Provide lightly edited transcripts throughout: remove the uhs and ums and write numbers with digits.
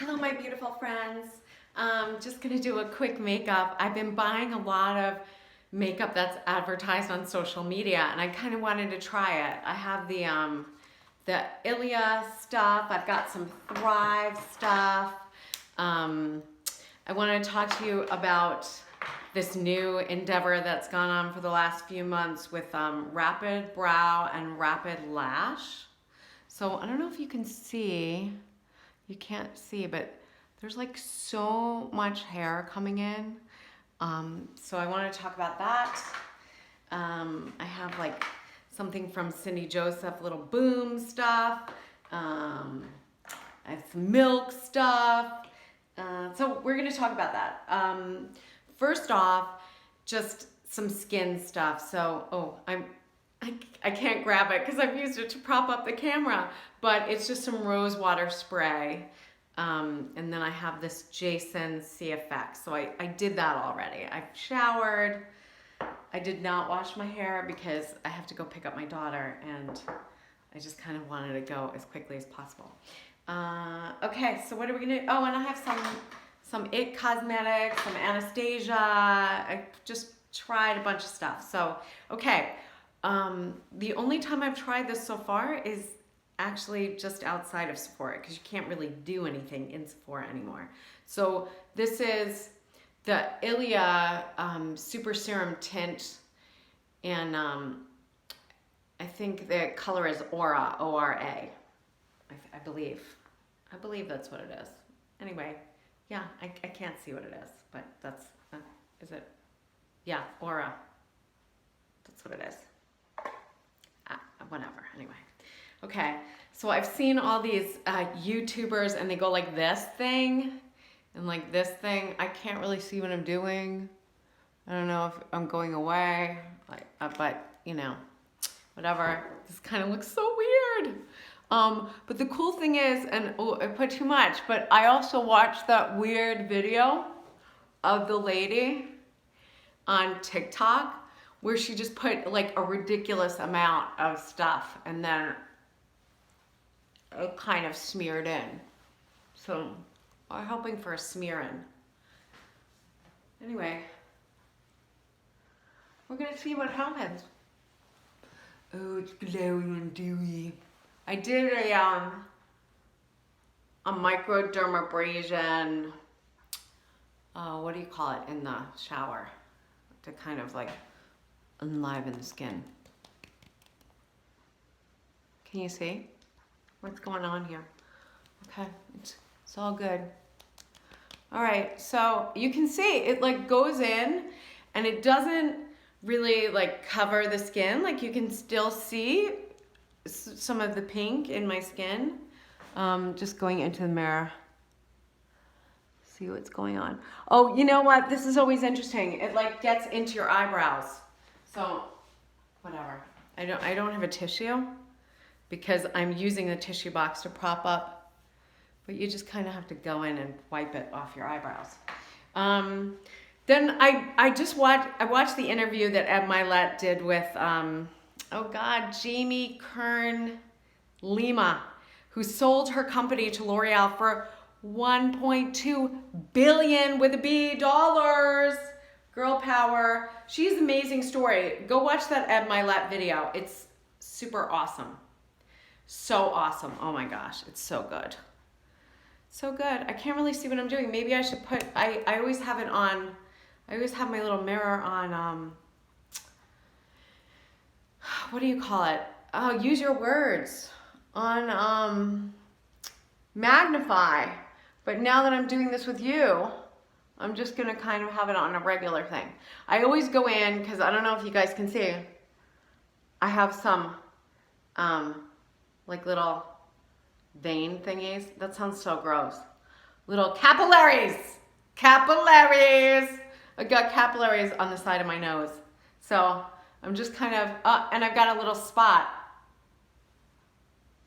Hello, my beautiful friends. Just gonna do a quick makeup. I've been buying a lot of makeup that's advertised on social media, and I kind of wanted to try it. I have the Ilia stuff. I've got some Thrive stuff. I want to talk to you about this new endeavor that's gone on for the last few months with Rapid Brow and Rapid Lash. So I don't know if you can see. You can't see, but there's like so much hair coming in. So I want to talk about that. I have like something from Cindy Joseph, little boom stuff. I have some milk stuff. So we're going to talk about that. First off, just some skin stuff. So, I can't grab it because I've used it to prop up the camera, but it's just some rose water spray. And then I have this Jason CFX. So I did that already. I've showered. I did not wash my hair because I have to go pick up my daughter, and I just kind of wanted to go as quickly as possible. Okay, so what are we gonna do? Oh, and I have some IT Cosmetics, some Anastasia. I just tried a bunch of stuff. So, okay. The only time I've tried this so far is actually just outside of Sephora, because you can't really do anything in Sephora anymore. So this is the Ilia Super Serum Tint, and I think the color is Aura, O-R-A, I believe. I believe that's what it is. Anyway, yeah, I can't see what it is, but that's, is it? Yeah, Aura. That's what it is. Whatever, anyway. Okay, so I've seen all these YouTubers, and they go like this thing and like this thing. I can't really see what I'm doing. I don't know if I'm going away, like, but you know, whatever. This kind of looks so weird. But the cool thing is, and oh, I put too much, but I also watched that weird video of the lady on TikTok where she just put like a ridiculous amount of stuff and then it kind of smeared in. So I'm hoping for a smear in. Anyway, we're gonna see what happens. Oh, it's glowy and dewy. I did a microdermabrasion, what do you call it, in the shower to kind of like enliven the skin. Can you see what's going on here? Okay, it's all good. All right, so you can see it like goes in and it doesn't really like cover the skin. Like you can still see some of the pink in my skin. Just going into the mirror. See what's going on. Oh, you know what? This is always interesting. It like gets into your eyebrows. So, whatever. I don't have a tissue because I'm using the tissue box to prop up, but you just kind of have to go in and wipe it off your eyebrows. Then I watched the interview that Ed Milet did with, Jamie Kern Lima, who sold her company to L'Oreal for $1.2 billion with a B dollars. Girl power. She's an amazing story. Go watch that Ed Milet video. It's super awesome. So awesome. Oh my gosh. It's so good. So good. I can't really see what I'm doing. Maybe I should put, I always have it on, I always have my little mirror on, what do you call it? Oh, use your words. On magnify. But now that I'm doing this with you, I'm just gonna kind of have it on a regular thing. I always go in, because I don't know if you guys can see, I have some like little vein thingies. That sounds so gross. Little capillaries. Capillaries. I got capillaries on the side of my nose. So I'm just kind of, and I've got a little spot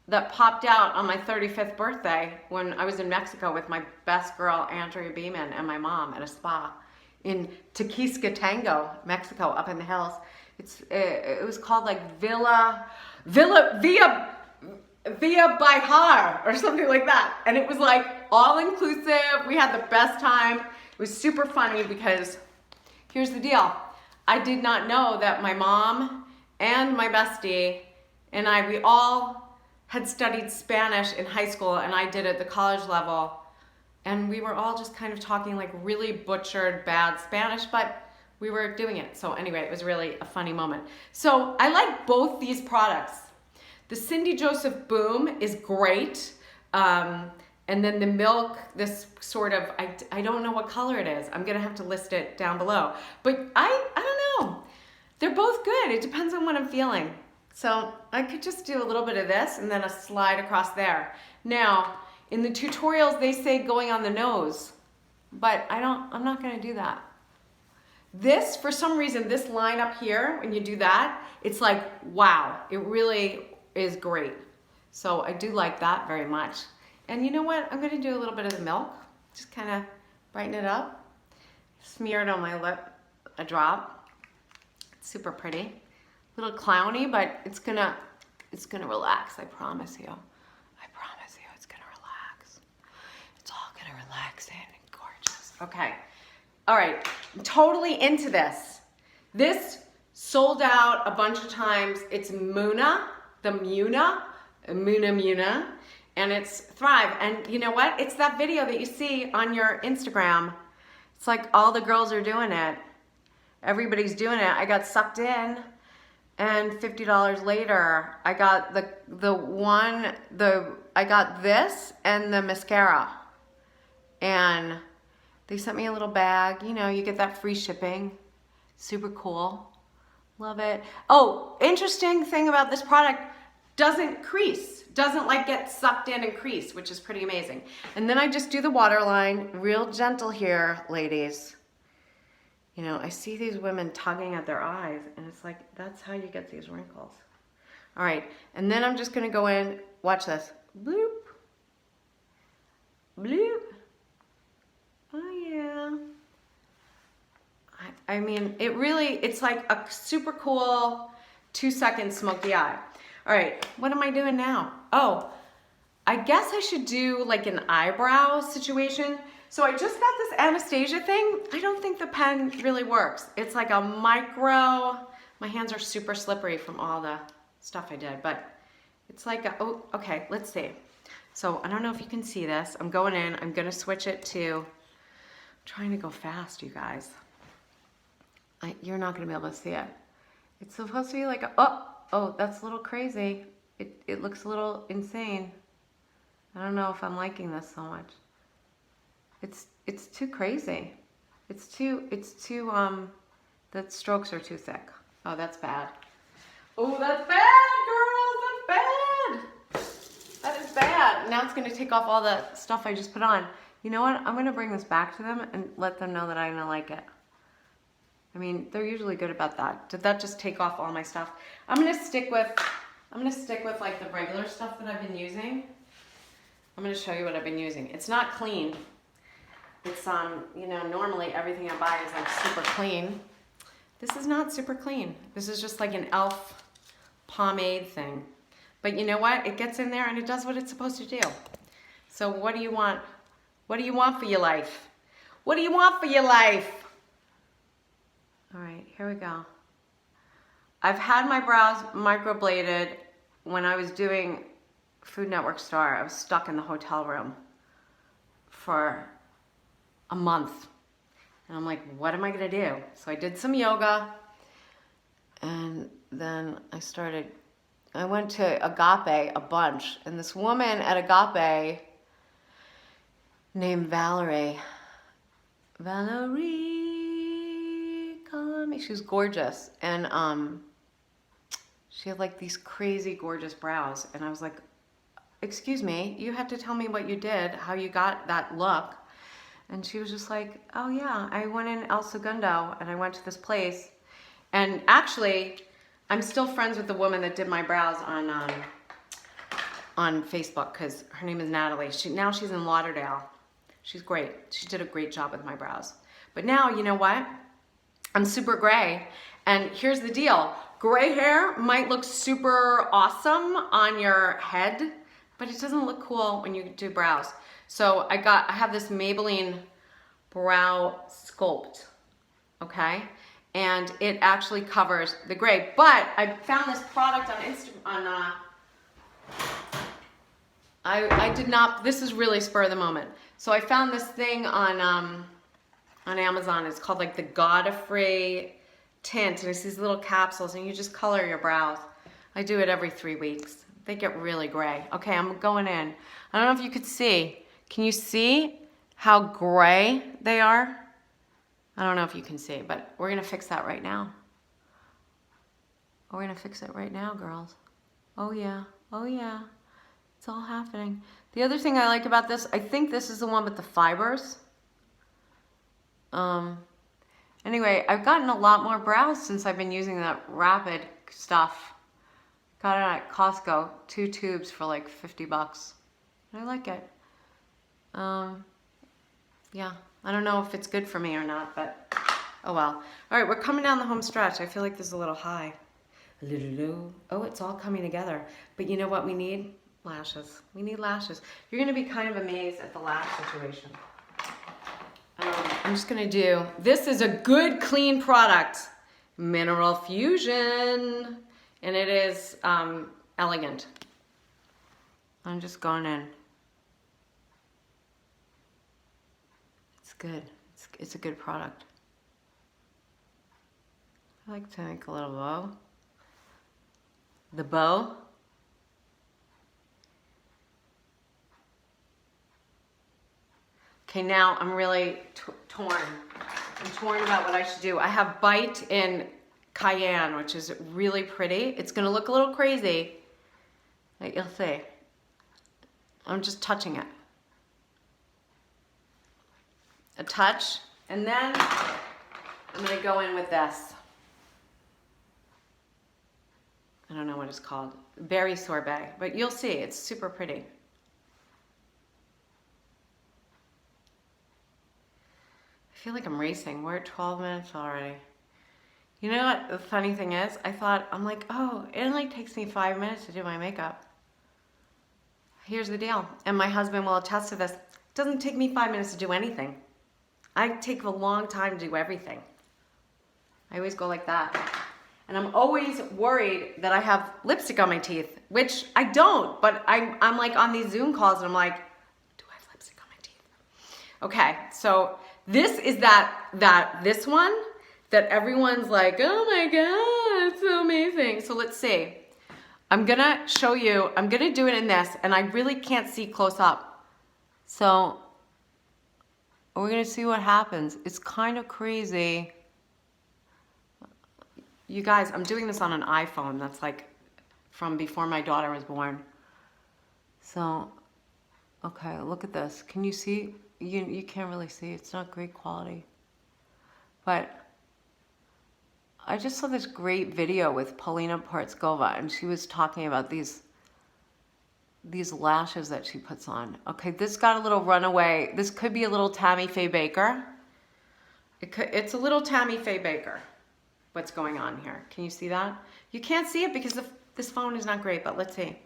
that popped out on my 35th birthday when I was in Mexico with my best girl, Andrea Beeman, and my mom at a spa in Tequisquetango, Mexico, up in the hills. It was called like Villa, via Bihar or something like that. And it was like all inclusive. We had the best time. It was super funny because here's the deal. I did not know that my mom and my bestie and we all had studied Spanish in high school, and I did at the college level. And we were all just kind of talking like really butchered, bad Spanish, but we were doing it. So anyway, it was really a funny moment. So I like both these products. The Cindy Joseph Boom is great. And then the Milk, this sort of, I don't know what color it is. I'm gonna have to list it down below. But I don't know. They're both good. It depends on what I'm feeling. So I could just do a little bit of this and then a slide across there. Now, in the tutorials, they say going on the nose, but I'm not gonna do that. This, for some reason, this line up here, when you do that, it's like, wow, it really is great. So I do like that very much. And you know what? I'm gonna do a little bit of the Milk, just kind of brighten it up. Smear it on my lip, a drop. It's super pretty. A little clowny, but it's gonna relax, I promise you. I promise you, it's gonna relax. It's all gonna relax and gorgeous. Okay, all right, I'm totally into this. This sold out a bunch of times. It's Muna, the Muna, and it's Thrive. And you know what? It's that video that you see on your Instagram. It's like all the girls are doing it. Everybody's doing it. I got sucked in, and $50 later, I got I got this and the mascara. And they sent me a little bag. You know, you get that free shipping. Super cool. Love it. Oh, interesting thing about this product, doesn't crease. Doesn't like get sucked in and crease, which is pretty amazing. And then I just do the waterline, real gentle here, ladies. You know, I see these women tugging at their eyes, and it's like, that's how you get these wrinkles. All right, and then I'm just gonna go in, watch this. Bloop. Bloop. Oh yeah. I mean, it's like a super cool 2-second smoky eye. All right, what am I doing now? Oh, I guess I should do like an eyebrow situation. So I just got this Anastasia thing. I don't think the pen really works. It's like a micro, my hands are super slippery from all the stuff I did, but it's like oh, okay, let's see. So I don't know if you can see this. I'm going in, I'm gonna switch it to, I'm trying to go fast, you guys. You're not gonna be able to see it. It's supposed to be like, oh, that's a little crazy. It looks a little insane. I don't know if I'm liking this so much. It's too crazy. It's too, the strokes are too thick. Oh, that's bad. Oh, that's bad, girls, that's bad. That is bad. Now it's gonna take off all the stuff I just put on. You know what? I'm gonna bring this back to them and let them know that I don't like it. I mean, they're usually good about that. Did that just take off all my stuff? I'm gonna stick with like the regular stuff that I've been using. I'm gonna show you what I've been using. It's not clean. It's, you know, normally everything I buy is like super clean. This is not super clean. This is just like an e.l.f. pomade thing. But you know what? It gets in there and it does what it's supposed to do. So what do you want? What do you want for your life? What do you want for your life? All right, here we go. I've had my brows microbladed when I was doing Food Network Star. I was stuck in the hotel room for a month. And I'm like, what am I gonna do? So I did some yoga, and then I went to Agape a bunch, and this woman at Agape named Valerie, call me, she was gorgeous, and she had like these crazy gorgeous brows, and I was like, excuse me, you have to tell me what you did, how you got that look. And she was just like, oh yeah, I went in El Segundo and I went to this place. And actually, I'm still friends with the woman that did my brows on Facebook, because her name is Natalie. Now she's in Lauderdale. She's great. She did a great job with my brows. But now, you know what? I'm super gray. And here's the deal. gray hair might look super awesome on your head, but it doesn't look cool when you do brows. So I have this Maybelline Brow Sculpt, okay? And it actually covers the gray. But I found this product on Instagram, I did not, this is really spur of the moment. So I found this thing on Amazon. It's called like the Godfrey Tint, and it's these little capsules, and you just color your brows. I do it every 3 weeks. They get really gray. Okay, I'm going in. I don't know if you could see. Can you see how gray they are? I don't know if you can see, but we're gonna fix that right now. We're gonna fix it right now, girls. Oh yeah, oh yeah. It's all happening. The other thing I like about this, I think this is the one with the fibers. Anyway, I've gotten a lot more brows since I've been using that Rapid stuff. Got it at Costco, 2 tubes for like 50 bucks. I like it. Yeah, I don't know if it's good for me or not, but oh well. All right, we're coming down the home stretch. I feel like this is a little high. A little low. Oh, it's all coming together. But you know what we need? Lashes. We need lashes. You're going to be kind of amazed at the lash situation. I'm just going to do, this is a good, clean product. Mineral Fusion. And it is elegant. I'm just going in. It's good. It's a good product. I like to make a little bow. The bow. Okay, now I'm really torn. I'm torn about what I should do. I have Bite in Cayanne, which is really pretty. It's gonna look a little crazy, but you'll see. I'm just touching it. A touch, and then I'm gonna go in with this. I don't know what it's called. Berry Sorbet, but you'll see, it's super pretty. I feel like I'm racing. We're at 12 minutes already. You know what the funny thing is? I'm like, oh, it only takes me 5 minutes to do my makeup. Here's the deal, and my husband will attest to this. It doesn't take me 5 minutes to do anything. I take a long time to do everything. I always go like that. And I'm always worried that I have lipstick on my teeth, which I don't, but I'm like on these Zoom calls and I'm like, do I have lipstick on my teeth? Okay, so this is this one that everyone's like, oh my God, it's so amazing. So let's see. I'm gonna show you, I'm gonna do it in this, and I really can't see close up. So we're gonna see what happens. It's kind of crazy. You guys, I'm doing this on an iPhone that's like from before my daughter was born. So, okay, look at this. Can you see? You can't really see. It's not great quality. But I just saw this great video with Paulina Portskova, and she was talking about these lashes that she puts on. Okay, this got a little runaway. This could be a little Tammy Faye Baker. It's a little Tammy Faye Baker. What's going on here? Can you see that? You can't see it because this phone is not great, but let's see.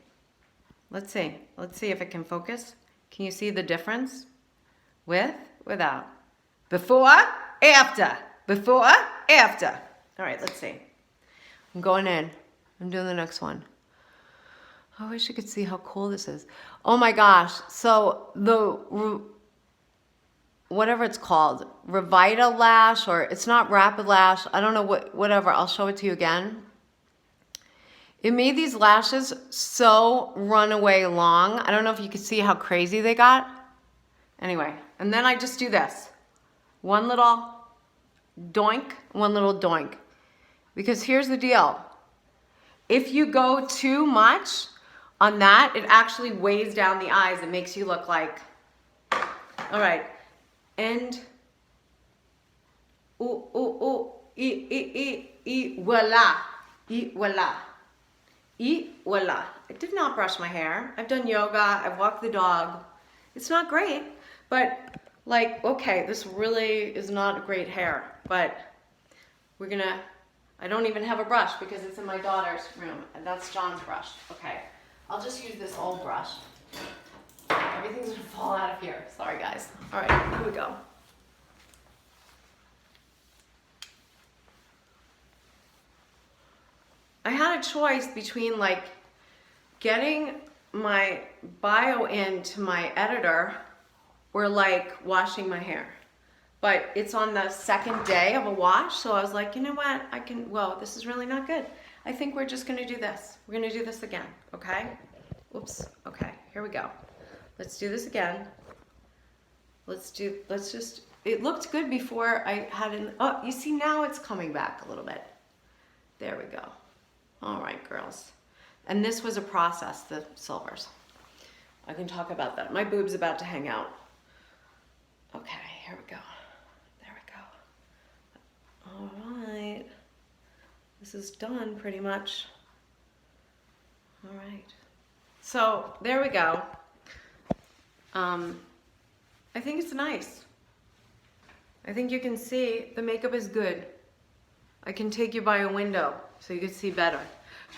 Let's see. Let's see if it can focus. Can you see the difference? With, without. Before, after. Before, after. All right, let's see. I'm going in. I'm doing the next one. I wish you could see how cool this is. Oh my gosh. So the, whatever it's called, Revita Lash, or it's not Rapid Lash. I don't know whatever. I'll show it to you again. It made these lashes so runaway long. I don't know if you could see how crazy they got. Anyway, and then I just do this. One little doink, one little doink. Because here's the deal. If you go too much on that, it actually weighs down the eyes. It makes you look like, all right. And, ooh, ooh, ooh, voila, voila, voila. I did not brush my hair. I've done yoga, I've walked the dog. It's not great, but like, okay, this really is not great hair, but we're gonna, I don't even have a brush because it's in my daughter's room, and that's John's brush. Okay, I'll just use this old brush. Everything's gonna fall out of here. Sorry, guys. All right, here we go. I had a choice between like getting my bio into my editor or like washing my hair. But it's on the second day of a wash, so I was like, you know what, whoa, this is really not good. I think we're just gonna do this. We're gonna do this again, okay? Oops, okay, here we go. Let's do this again. It looked good before I had oh, you see now it's coming back a little bit. There we go. All right, girls. And this was a process, the silvers. I can talk about that. My boob's about to hang out. Okay, here we go. There we go. All right. This is done pretty much. All right. So there we go. I think it's nice. I think you can see the makeup is good. I can take you by a window so you can see better.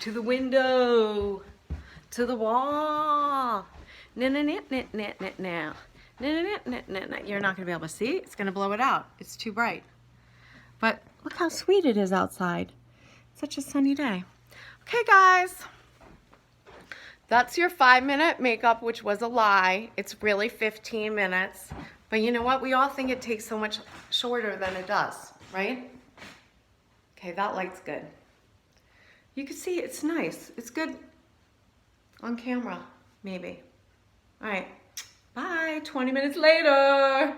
To the window, to the wall. No. You're not gonna be able to see. It's gonna blow it out. It's too bright. But look how sweet it is outside. Such a sunny day. Okay, guys. That's your 5-minute makeup, which was a lie. It's really 15 minutes. But you know what? We all think it takes so much shorter than it does, right? Okay, that light's good. You can see it's nice. It's good on camera, maybe. All right, bye. 20 minutes later.